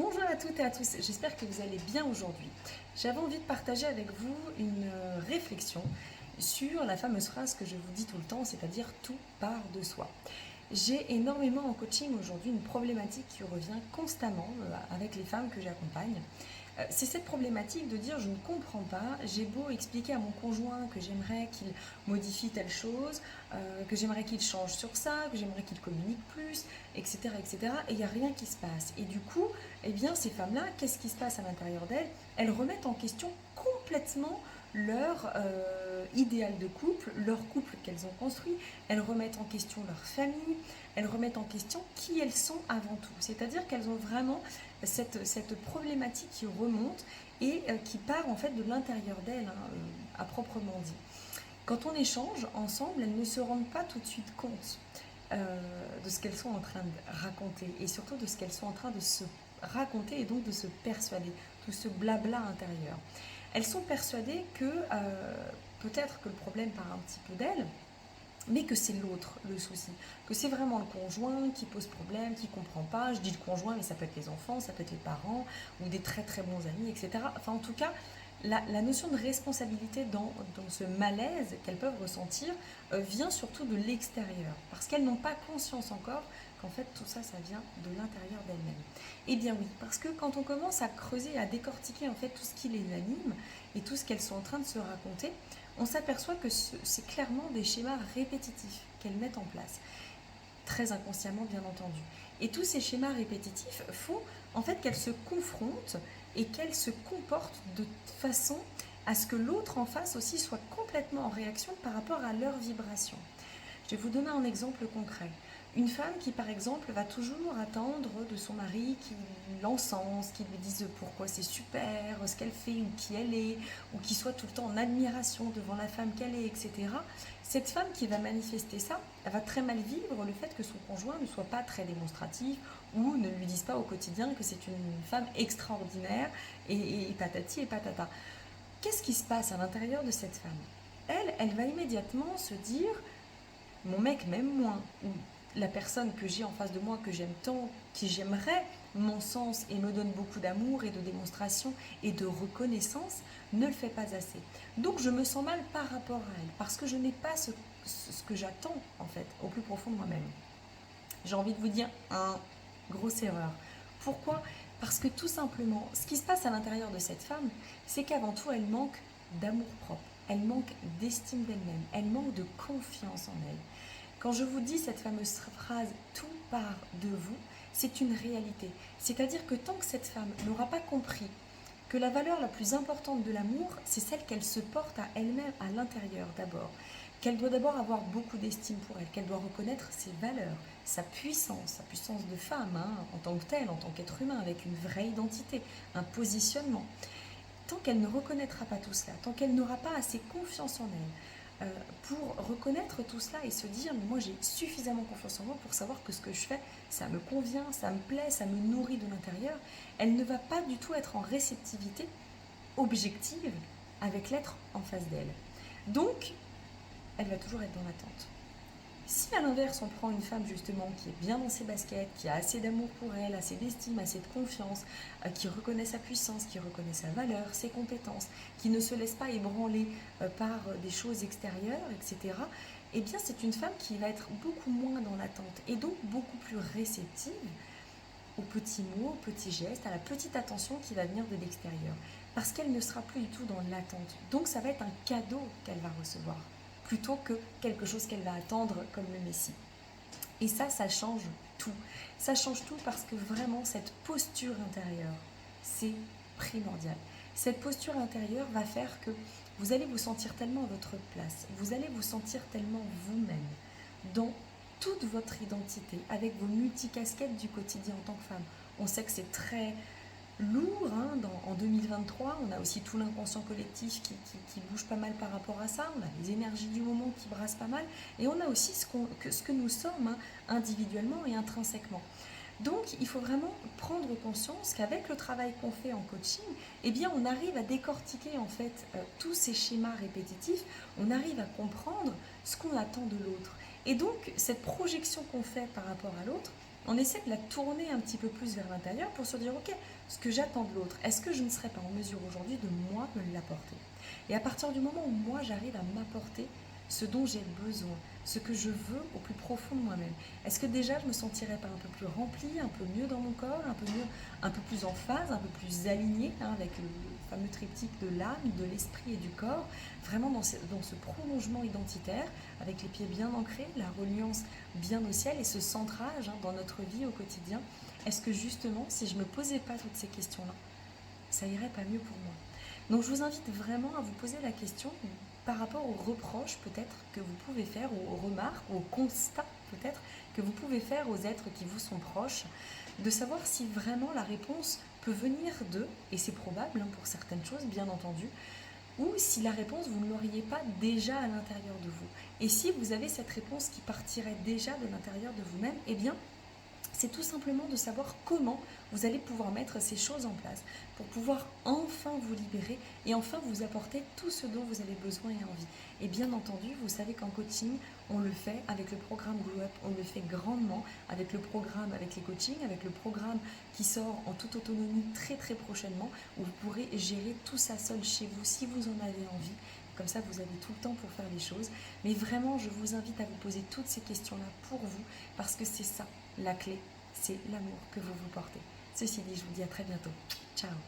Bonjour à toutes et à tous, j'espère que vous allez bien aujourd'hui. J'avais envie de partager avec vous une réflexion sur la fameuse phrase que je vous dis tout le temps, c'est-à-dire tout part de soi. J'ai énormément en coaching aujourd'hui une problématique qui revient constamment avec les femmes que j'accompagne. C'est cette problématique de dire je ne comprends pas, j'ai beau expliquer à mon conjoint que j'aimerais qu'il modifie telle chose, que j'aimerais qu'il change sur ça, que j'aimerais qu'il communique plus, etc. etc. et il n'y a rien qui se passe. Et du coup, eh bien, ces femmes-là, qu'est-ce qui se passe à l'intérieur d'elles? Elles remettent en question complètement leur idéal de couple, leur couple qu'elles ont construit, elles remettent en question leur famille, elles remettent en question qui elles sont avant tout. C'est-à-dire qu'elles ont vraiment cette problématique qui remonte et qui part en fait de l'intérieur d'elles, à proprement dit. Quand on échange ensemble, elles ne se rendent pas tout de suite compte de ce qu'elles sont en train de raconter et surtout de ce qu'elles sont en train de se raconter et donc de se persuader, tout ce blabla intérieur. Elles sont persuadées que peut-être que le problème part un petit peu d'elles, mais que c'est l'autre le souci, que c'est vraiment le conjoint qui pose problème, qui ne comprend pas. Je dis le conjoint, mais ça peut être les enfants, ça peut être les parents, ou des très très bons amis, etc. Enfin, en tout cas, la notion de responsabilité dans ce malaise qu'elles peuvent ressentir vient surtout de l'extérieur, parce qu'elles n'ont pas conscience encore qu'en fait tout ça, ça vient de l'intérieur d'elles-mêmes. Eh bien oui, parce que quand on commence à creuser, à décortiquer en fait tout ce qui les anime et tout ce qu'elles sont en train de se raconter, on s'aperçoit que c'est clairement des schémas répétitifs qu'elles mettent en place, très inconsciemment bien entendu. Et tous ces schémas répétitifs font en fait qu'elles se confrontent et qu'elles se comportent de façon à ce que l'autre en face aussi soit complètement en réaction par rapport à leur vibration. Je vais vous donner un exemple concret. Une femme qui, par exemple, va toujours attendre de son mari qu'il l'encense, qu'il lui dise pourquoi c'est super, ce qu'elle fait ou qui elle est, ou qu'il soit tout le temps en admiration devant la femme qu'elle est, etc. Cette femme qui va manifester ça, elle va très mal vivre le fait que son conjoint ne soit pas très démonstratif ou ne lui dise pas au quotidien que c'est une femme extraordinaire et patati et patata. Qu'est-ce qui se passe à l'intérieur de cette femme? Elle va immédiatement se dire mon mec m'aime moins, ou la personne que j'ai en face de moi, que j'aime tant, qui j'aimerais mon sens et me donne beaucoup d'amour et de démonstration et de reconnaissance, ne le fait pas assez. Donc je me sens mal par rapport à elle, parce que je n'ai pas ce que j'attends en fait, au plus profond de moi-même. J'ai envie de vous dire, grosse erreur. Pourquoi? Parce que tout simplement, ce qui se passe à l'intérieur de cette femme, c'est qu'avant tout, elle manque d'amour-propre, elle manque d'estime d'elle-même, elle manque de confiance en elle. Quand je vous dis cette fameuse phrase « tout part de vous », c'est une réalité. C'est-à-dire que tant que cette femme n'aura pas compris que la valeur la plus importante de l'amour, c'est celle qu'elle se porte à elle-même à l'intérieur d'abord, qu'elle doit d'abord avoir beaucoup d'estime pour elle, qu'elle doit reconnaître ses valeurs, sa puissance de femme, en tant que telle, en tant qu'être humain, avec une vraie identité, un positionnement. Tant qu'elle ne reconnaîtra pas tout cela, tant qu'elle n'aura pas assez confiance en elle, pour reconnaître tout cela et se dire mais moi j'ai suffisamment confiance en moi pour savoir que ce que je fais ça me convient, ça me plaît, ça me nourrit de l'intérieur, elle ne va pas du tout être en réceptivité objective avec l'être en face d'elle. Donc elle va toujours être dans l'attente. Si à l'inverse on prend une femme justement qui est bien dans ses baskets, qui a assez d'amour pour elle, assez d'estime, assez de confiance, qui reconnaît sa puissance, qui reconnaît sa valeur, ses compétences, qui ne se laisse pas ébranler par des choses extérieures, etc., eh bien c'est une femme qui va être beaucoup moins dans l'attente et donc beaucoup plus réceptive aux petits mots, aux petits gestes, à la petite attention qui va venir de l'extérieur. Parce qu'elle ne sera plus du tout dans l'attente. Donc ça va être un cadeau qu'elle va recevoir plutôt que quelque chose qu'elle va attendre comme le Messie. Et ça change tout. Ça change tout parce que vraiment, cette posture intérieure, c'est primordial. Cette posture intérieure va faire que vous allez vous sentir tellement à votre place, vous allez vous sentir tellement vous-même, dans toute votre identité, avec vos multicasquettes du quotidien en tant que femme. On sait que c'est très lourd en 2023, on a aussi tout l'inconscient collectif qui bouge pas mal par rapport à ça, on a les énergies du moment qui brassent pas mal et on a aussi ce que nous sommes individuellement et intrinsèquement. Donc il faut vraiment prendre conscience qu'avec le travail qu'on fait en coaching, eh bien on arrive à décortiquer en fait tous ces schémas répétitifs, on arrive à comprendre ce qu'on attend de l'autre. Et donc cette projection qu'on fait par rapport à l'autre, on essaie de la tourner un petit peu plus vers l'intérieur pour se dire, ok, ce que j'attends de l'autre, est-ce que je ne serais pas en mesure aujourd'hui de moi me l'apporter? Et à partir du moment où moi j'arrive à m'apporter ce dont j'ai besoin, ce que je veux au plus profond de moi-même, est-ce que déjà je me sentirais pas un peu plus remplie, un peu mieux dans mon corps, un peu mieux, un peu plus en phase, un peu plus alignée avec le fameux triptyque de l'âme, de l'esprit et du corps, vraiment dans ce prolongement identitaire, avec les pieds bien ancrés, la reliance bien au ciel et ce centrage dans notre vie au quotidien? Est-ce que justement, si je ne me posais pas toutes ces questions-là, ça irait pas mieux pour moi? Donc je vous invite vraiment à vous poser la question par rapport aux reproches peut-être que vous pouvez faire, ou aux remarques, ou aux constats peut-être que vous pouvez faire aux êtres qui vous sont proches, de savoir si vraiment la réponse peut venir d'eux, et c'est probable pour certaines choses bien entendu, ou si la réponse vous ne l'auriez pas déjà à l'intérieur de vous. Et si vous avez cette réponse qui partirait déjà de l'intérieur de vous-même, eh bien c'est tout simplement de savoir comment vous allez pouvoir mettre ces choses en place pour pouvoir enfin vous libérer et enfin vous apporter tout ce dont vous avez besoin et envie. Et bien entendu, vous savez qu'en coaching, on le fait avec le programme Glow Up, on le fait grandement avec le programme, avec les coachings, avec le programme qui sort en toute autonomie très très prochainement, où vous pourrez gérer tout ça seul chez vous si vous en avez envie. Comme ça, vous avez tout le temps pour faire les choses. Mais vraiment, je vous invite à vous poser toutes ces questions-là pour vous, parce que c'est ça, la clé, c'est l'amour que vous vous portez. Ceci dit, je vous dis à très bientôt. Ciao.